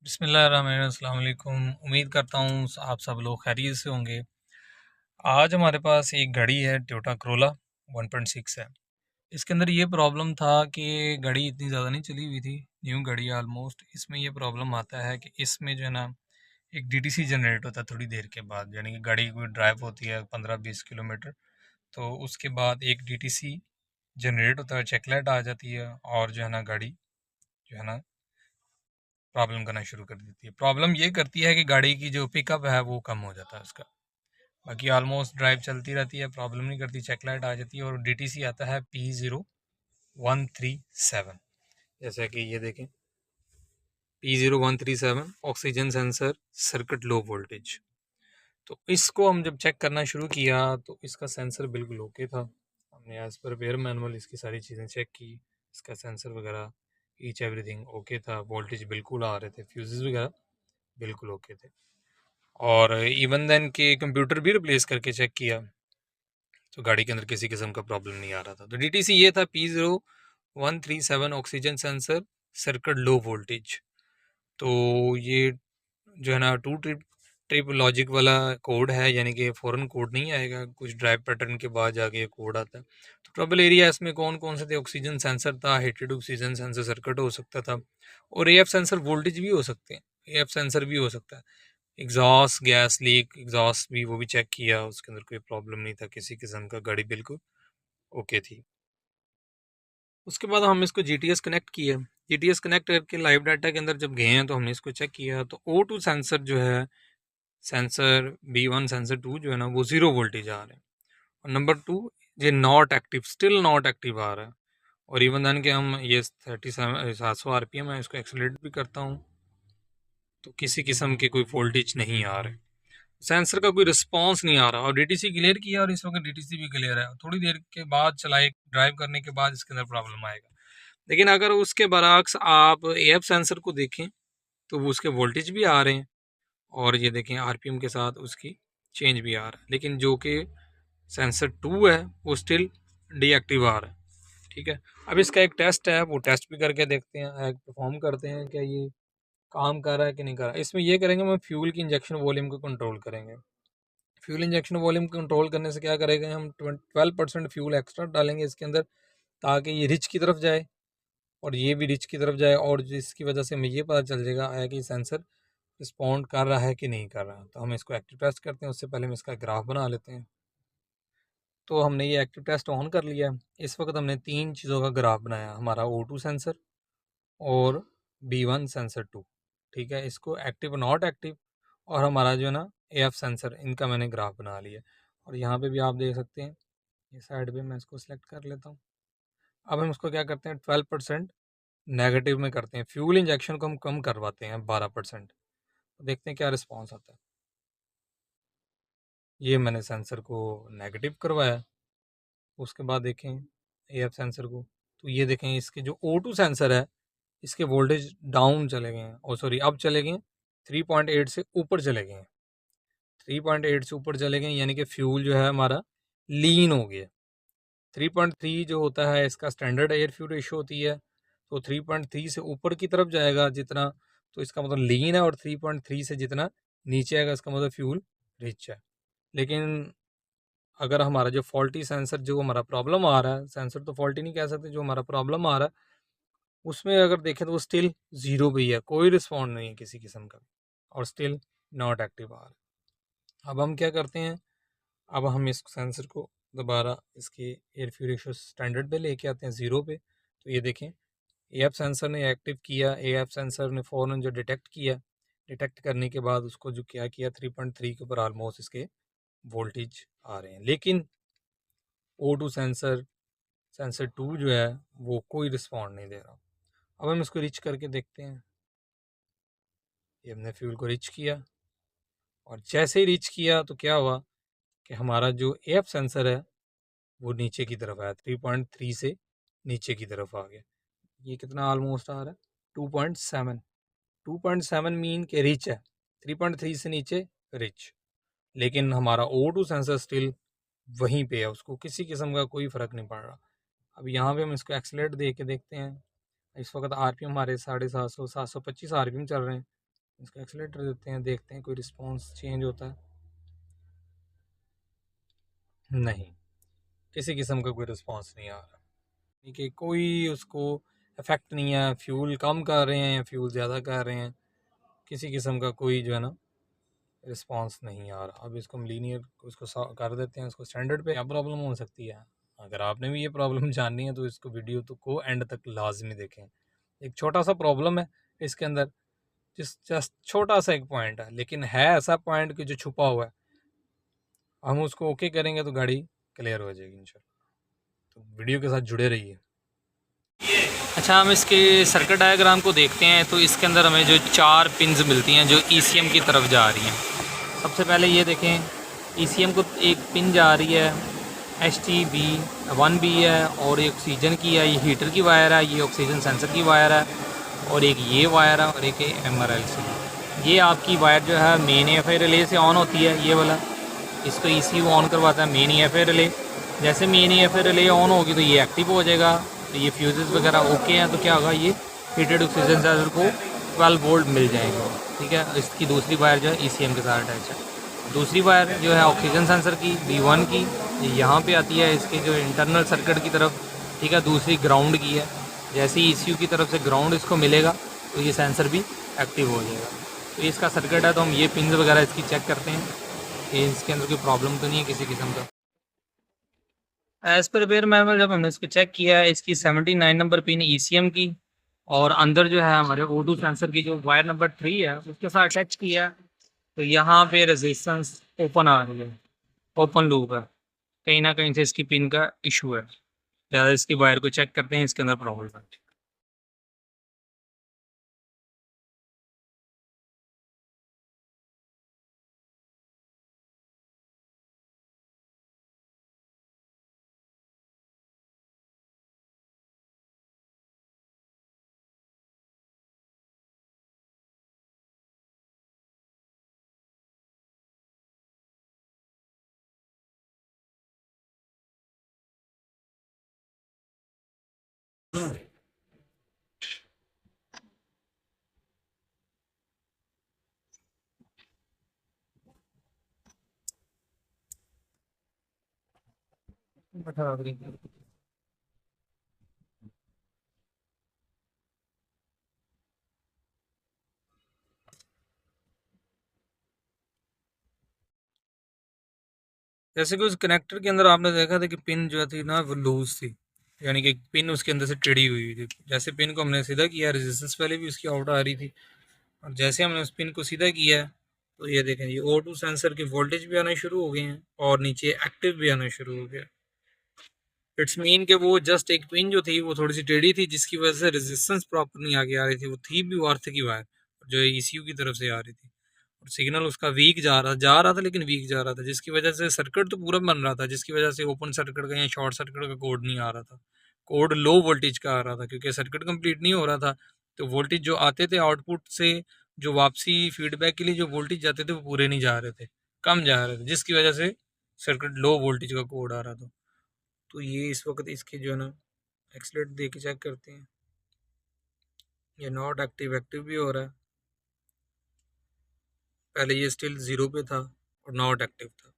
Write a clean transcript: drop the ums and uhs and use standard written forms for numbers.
बिस्मिल्लाहिर्रहमानिर्रहीम, अस्सलाम वालेकुम। उम्मीद करता हूँ आप सब लोग खैरियत से होंगे। आज हमारे पास एक घड़ी है, टोयोटा करोला 1.6 है। इसके अंदर ये प्रॉब्लम था कि घड़ी इतनी ज़्यादा नहीं चली हुई थी, न्यू घड़ी ऑलमोस्ट। इसमें ये प्रॉब्लम आता है कि इसमें जो है ना एक डीटीसी जनरेट होता है थोड़ी देर के बाद, यानी कि गाड़ी कोई ड्राइव होती है 15-20 किलोमीटर, तो उसके बाद एक डीटीसी जनरेट होता है, चेकलाइट आ जाती है और जो है ना गाड़ी जो है ना प्रॉब्लम करना शुरू कर देती है। प्रॉब्लम ये करती है कि गाड़ी की जो पिकअप है वो कम हो जाता है उसका। बाकी ऑलमोस्ट ड्राइव चलती रहती है, प्रॉब्लम नहीं करती, चेकलाइट आ जाती है और डीटीसी आता है P0137। जैसे कि ये देखें, P0137 oxygen sensor circuit low voltage. तो इसको हम जब चेक करना शुरू किया तो इसका सेंसर बिल्कुल ओके था। हमने एज पर रिपेयर मैनुअल इसकी सारी चीज़ें चेक की, इसका सेंसर वगैरह ईच एवरीथिंग ओके था, वोल्टेज बिल्कुल आ रहे थे, फ्यूजेस वगैरह बिल्कुल ओके थे। और इवन देन के कंप्यूटर भी रिप्लेस करके चेक किया तो गाड़ी के अंदर किसी किस्म का प्रॉब्लम नहीं आ रहा था। तो डीटीसी ये था P0137 oxygen sensor circuit low voltage. तो ये जो है ना टू ट्रिप ट्रिप लॉजिक वाला कोड है, यानी कि फ़ौरन कोड नहीं आएगा, कुछ ड्राइव पैटर्न के बाद जाके ये कोड आता है। तो ट्रबल एरिया इसमें कौन कौन से थे? ऑक्सीजन सेंसर था, हीटेड ऑक्सीजन सेंसर सर्किट हो सकता था, और एएफ सेंसर वोल्टेज भी हो सकते हैं, एएफ सेंसर भी हो सकता है, एग्जॉस्ट गैस लीक, एग्जॉस्ट भी वो भी चेक किया, उसके अंदर कोई प्रॉब्लम नहीं था किसी किस्म का, गाड़ी बिल्कुल ओके थी। उसके बाद हम इसको जीटीएस कनेक्ट किए, जीटीएस कनेक्ट करके लाइव डाटा के अंदर जब गए हैं तो हमने इसको चेक किया तो O2 सेंसर जो है, सेंसर B1 सेंसर 2 जो है ना वो 0 वोल्टेज आ रहा है, और नंबर 2 ये not active, still not active आ रहा है। और इवन देन के हम ये 700 RPM है, इसको एक्सेलरेट भी करता हूँ तो किसी किस्म के कोई वोल्टेज नहीं आ रहे, सेंसर का कोई रिस्पांस नहीं आ रहा। और डीटीसी क्लियर किया और इस वक्त डीटीसी भी क्लियर है, थोड़ी देर के बाद चलाए ड्राइव करने के बाद इसके अंदर प्रॉब्लम आएगा। लेकिन अगर उसके बरक्स आप एफ सेंसर को देखें तो वो उसके वोल्टेज भी आ रहे हैं, और ये देखें आरपीएम के साथ उसकी चेंज भी आ रहा है, लेकिन जो कि सेंसर 2 है वो स्टिल डीएक्टिव आ रहा है। ठीक है, अब इसका एक टेस्ट है, वो टेस्ट भी करके देखते हैं, परफॉर्म करते हैं क्या ये काम कर रहा है कि नहीं कर रहा है। इसमें ये करेंगे, हम फ्यूल की इंजेक्शन वॉल्यूम को कंट्रोल करेंगे। फ्यूल इंजेक्शन वॉल्यूम कंट्रोल करने से क्या करेंगे, हम 12% फ्यूल एक्स्ट्रा डालेंगे इसके अंदर ताकि ये रिच की तरफ जाए और ये भी रिच की तरफ जाए, और जिसकी वजह से हमें ये पता चल जाएगा है कि सेंसर रिस्पॉन्ड कर रहा है कि नहीं कर रहा। तो हम इसको एक्टिव टेस्ट करते हैं, उससे पहले हम इसका ग्राफ बना लेते हैं। तो हमने ये एक्टिव टेस्ट ऑन कर लिया है। इस वक्त हमने 3 चीज़ों का ग्राफ बनाया, हमारा O2 सेंसर और B1 सेंसर 2। ठीक है, इसको एक्टिव नॉट एक्टिव और हमारा जो है ना AF सेंसर, इनका मैंने ग्राफ बना लिया। और यहाँ पे भी आप देख सकते हैं, ये साइड पे मैं इसको सिलेक्ट कर लेता हूँ। अब हम इसको क्या करते हैं, 12% नेगेटिव में करते हैं, फ्यूल इंजेक्शन को हम कम करवाते हैं 12%। तो देखते हैं क्या रिस्पॉन्स आता है। ये मैंने सेंसर को नेगेटिव करवाया, उसके बाद देखें AF सेंसर को, तो ये देखें इसके जो O2 सेंसर है इसके वोल्टेज डाउन चले गए हैं, और सॉरी अब चले गए 3.8 से ऊपर चले गए हैं, 3.8 से ऊपर चले गए, यानी कि फ्यूल जो है हमारा लीन हो गया। 3.3 जो होता है इसका स्टैंडर्ड एयर फ्यूल रेशो होती है, तो 3.3 से ऊपर की तरफ जाएगा जितना, तो इसका मतलब लीन है, और 3.3 से जितना नीचे आएगा इसका मतलब फ्यूल रिच है। लेकिन अगर हमारा जो फॉल्टी सेंसर, जो हमारा प्रॉब्लम आ रहा है, सेंसर तो फॉल्टी नहीं कह सकते, जो हमारा प्रॉब्लम आ रहा है उसमें अगर देखें तो वो स्टिल 0 पे ही है, कोई रिस्पॉन्ड नहीं है किसी किस्म का, और स्टिल नॉट एक्टिव आ रहा है। अब हम क्या करते हैं, अब हम इस सेंसर को दोबारा इसके एयर फ्यूल रेशो स्टैंडर्ड पे लेके आते हैं 0 पे। तो ये देखें AF सेंसर ने एक्टिव किया, AF सेंसर ने फ़ौरन जो डिटेक्ट किया, डिटेक्ट करने के बाद उसको जो क्या किया 3.3 के ऊपर ऑलमोस्ट इसके वोल्टेज आ रहे हैं। लेकिन O2 सेंसर, सेंसर 2 जो है वो कोई रिस्पॉन्ड नहीं दे रहा। अब हम इसको रिच करके देखते हैं, ये हमने फ्यूल को रिच किया, और जैसे ही रिच किया तो क्या हुआ कि हमारा जो AF सेंसर है वो नीचे की तरफ आया, 3.3 से नीचे की तरफ आ गया। ये कितना ऑलमोस्ट आ रहा है 2.7, 2.7 मीन के रिच है, 3.3 से नीचे रिच। लेकिन हमारा O2 सेंसर स्टिल वहीं पे है, उसको किसी किस्म का कोई फ़र्क नहीं पड़ रहा। अब यहाँ पे हम इसको एक्सलेट दे के देखते हैं। इस वक्त RPM हमारे 750 725 RPM चल रहे हैं, इसका एक्सीलेटर देते हैं, देखते हैं कोई रिस्पॉन्स चेंज होता है। नहीं, किसी किस्म का कोई रिस्पॉन्स नहीं आ रहा। ठीक है, कोई उसको इफेक्ट नहीं है, फ्यूल कम कर रहे हैं या फ्यूल ज़्यादा कर रहे हैं, किसी किस्म का कोई जो है ना रिस्पॉन्स नहीं आ रहा। अब इसको हम लीनियर उसको कर देते हैं, उसको स्टैंडर्ड पे। क्या प्रॉब्लम हो सकती है? अगर आपने भी ये प्रॉब्लम जाननी है तो इसको वीडियो तो को एंड तक लाजमी देखें। एक छोटा सा प्रॉब्लम है इसके अंदर, जस्ट छोटा सा एक पॉइंट है, लेकिन है ऐसा पॉइंट कि जो छुपा हुआ है। हम उसको ओके करेंगे तो गाड़ी क्लियर हो जाएगी इंशाल्लाह। तो वीडियो के साथ जुड़े रहिए। अच्छा, हम इसके सर्किट डायग्राम को देखते हैं तो इसके अंदर हमें जो 4 पिन्स मिलती हैं जो ईसीएम की तरफ जा रही हैं। सबसे पहले ये देखें, ईसीएम को एक पिन जा रही है HTB1B है, और ये ऑक्सीजन की है, ये हीटर की वायर है, ये ऑक्सीजन सेंसर की वायर है, और एक ये वायर है, और एक MRLC। ये आपकी वायर जो है मेन EFI रिले से ऑन होती है, ये वाला इसको ECU ऑन करवाता है मेन EFI रिले। जैसे मेन EFI रिले ऑन होगी तो ये एक्टिव हो जाएगा, तो ये फ्यूजेस वगैरह ओके हैं, तो क्या होगा, ये हीटेड ऑक्सीजन सेंसर को 12 वोल्ट मिल जाएंगे। ठीक है, इसकी दूसरी वायर जो है ECM के साथ अटैच है। दूसरी वायर जो है ऑक्सीजन सेंसर की B1 की, ये यहाँ पे आती है इसके जो इंटरनल सर्किट की तरफ। ठीक है, दूसरी ग्राउंड की है। जैसे ही ECU की तरफ से ग्राउंड इसको मिलेगा तो ये सेंसर भी एक्टिव हो जाएगा। तो इसका सर्किट है, तो हम ये पिन वगैरह इसकी चेक करते हैं कि इसके अंदर कोई प्रॉब्लम तो नहीं है किसी किस्म का। एज़ पर रिपेयर मैनुअल जब हमने इसको चेक किया है, इसकी 79 नंबर पिन ECM की, और अंदर जो है हमारे O2 सेंसर की जो वायर नंबर 3 है उसके साथ अटैच किया है। तो यहाँ पे रेजिस्टेंस ओपन आ रही है, ओपन लूप है, कहीं ना कहीं से इसकी पिन का इशू है। ज़्यादा इसकी वायर को चेक करते हैं, इसके अंदर प्रॉब्लम है। बैठा रही। जैसे कि उस कनेक्टर के अंदर आपने देखा था कि पिन जो थी ना वो लूज थी, यानी कि पिन उसके अंदर से टेढ़ी हुई थी। जैसे पिन को हमने सीधा किया, रेजिस्टेंस पहले भी उसकी आउट आ रही थी, और जैसे हमने उस पिन को सीधा किया तो ये देखें, ये O2 सेंसर की वोल्टेज भी आना शुरू हो गए हैं और नीचे एक्टिव भी आना शुरू हो गया। इट्स मीन कि वो जस्ट एक पिन जो थी वो थोड़ी सी टेढ़ी थी, जिसकी वजह से रेजिस्टेंस प्रॉपर नहीं आगे आ रही थी। वो थी भी अर्थ की वायर जो ECU की तरफ से आ रही थी, और सिग्नल उसका वीक जा रहा था, लेकिन वीक जा रहा था, जिसकी वजह से सर्किट तो पूरा बन रहा था, जिसकी वजह से ओपन सर्किट का या शॉर्ट सर्किट का कोड नहीं आ रहा था। कोड लो वोल्टेज का आ रहा था क्योंकि सर्किट कंप्लीट नहीं हो रहा था। तो वोल्टेज जो आते थे आउटपुट से, जो वापसी फीडबैक के लिए जो वोल्टेज जाते थे वो पूरे नहीं जा रहे थे, कम जा रहे थे, जिसकी वजह से सर्किट लो वोल्टेज का कोड आ रहा था। तो ये इस वक्त इसके जो है ना एक्सलेट दे के चेक करते हैं। ये नॉट एक्टिव, एक्टिव भी हो रहा है। पहले ये स्टिल 0 पे था और नॉट एक्टिव था।